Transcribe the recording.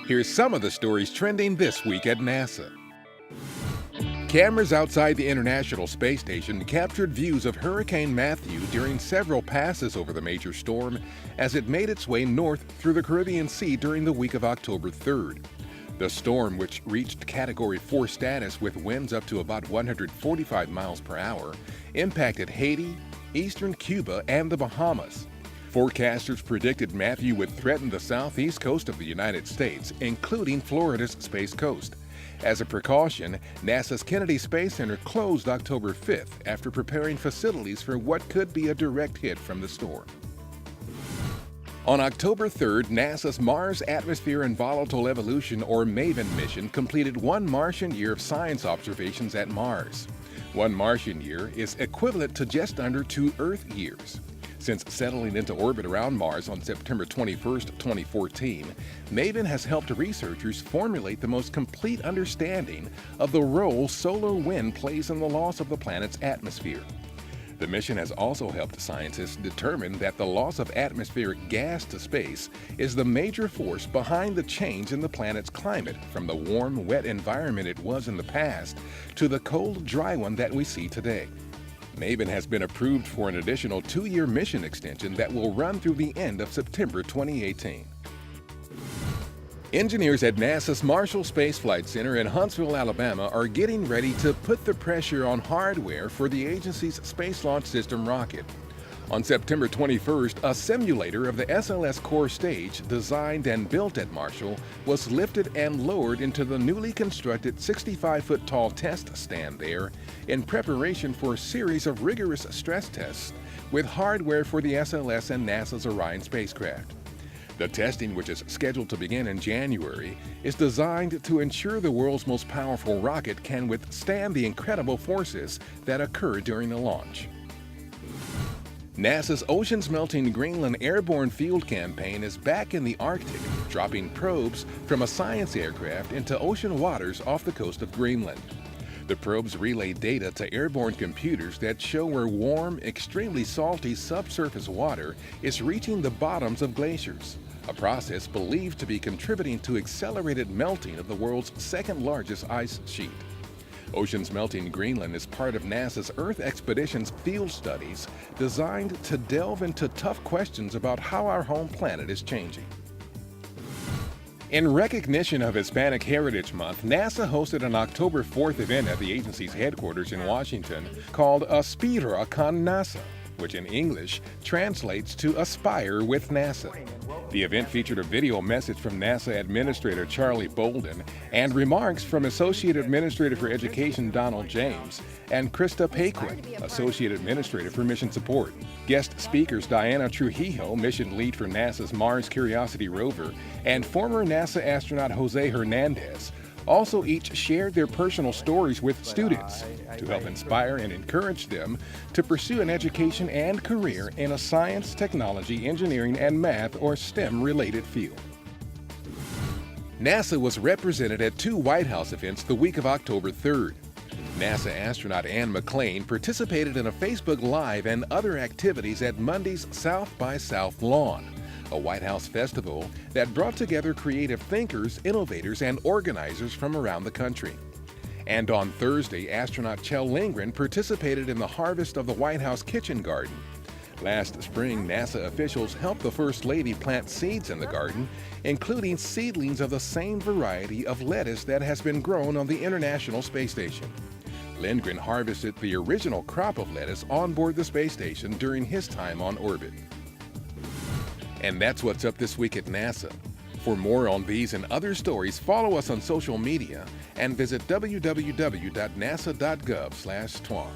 Here's some of the stories trending this week at NASA. Cameras outside the International Space Station captured views of Hurricane Matthew during several passes over the major storm as it made its way north through the Caribbean Sea during the week of October 3rd. The storm, which reached Category 4 status with winds up to about 145 miles per hour, impacted Haiti, eastern Cuba, and the Bahamas. Forecasters predicted Matthew would threaten the southeast coast of the United States, including Florida's Space Coast. As a precaution, NASA's Kennedy Space Center closed October 5th after preparing facilities for what could be a direct hit from the storm. On October 3rd, NASA's Mars Atmosphere and Volatile Evolution, or MAVEN mission, completed 1 Martian year of science observations at Mars. 1 Martian year is equivalent to just under 2 Earth years. Since settling into orbit around Mars on September 21, 2014, MAVEN has helped researchers formulate the most complete understanding of the role solar wind plays in the loss of the planet's atmosphere. The mission has also helped scientists determine that the loss of atmospheric gas to space is the major force behind the change in the planet's climate from the warm, wet environment it was in the past to the cold, dry one that we see today. MAVEN has been approved for an additional 2-year mission extension that will run through the end of September 2018. Engineers at NASA's Marshall Space Flight Center in Huntsville, Alabama are getting ready to put the pressure on hardware for the agency's Space Launch System rocket. On September 21st, a simulator of the SLS core stage, designed and built at Marshall, was lifted and lowered into the newly constructed 65-foot-tall test stand there in preparation for a series of rigorous stress tests with hardware for the SLS and NASA's Orion spacecraft. The testing, which is scheduled to begin in January, is designed to ensure the world's most powerful rocket can withstand the incredible forces that occur during the launch. NASA's Oceans Melting Greenland airborne field campaign is back in the Arctic, dropping probes from a science aircraft into ocean waters off the coast of Greenland. The probes relay data to airborne computers that show where warm, extremely salty subsurface water is reaching the bottoms of glaciers, a process believed to be contributing to accelerated melting of the world's second-largest ice sheet. Oceans Melting Greenland is part of NASA's Earth Expeditions field studies designed to delve into tough questions about how our home planet is changing. In recognition of Hispanic Heritage Month, NASA hosted an October 4th event at the agency's headquarters in Washington called Aspira con NASA, which in English translates to Aspire with NASA. The event featured a video message from NASA Administrator Charlie Bolden and remarks from Associate Administrator for Education Donald James and Krista Paquin, Associate Administrator for Mission Support. Guest speakers Diana Trujillo, Mission Lead for NASA's Mars Curiosity rover, and former NASA astronaut Jose Hernandez also each shared their personal stories with students to help inspire and encourage them to pursue an education and career in a science, technology, engineering, and math or STEM-related field. NASA was represented at 2 White House events the week of October 3rd. NASA astronaut Ann McClain participated in a Facebook Live and other activities at Monday's South by South lawn, a White House festival that brought together creative thinkers, innovators, and organizers from around the country. And on Thursday, astronaut Kjell Lindgren participated in the harvest of the White House kitchen garden. Last spring, NASA officials helped the First Lady plant seeds in the garden, including seedlings of the same variety of lettuce that has been grown on the International Space Station. Lindgren harvested the original crop of lettuce on board the space station during his time on orbit. And that's what's up this week at NASA. For more on these and other stories, follow us on social media and visit www.nasa.gov/twan.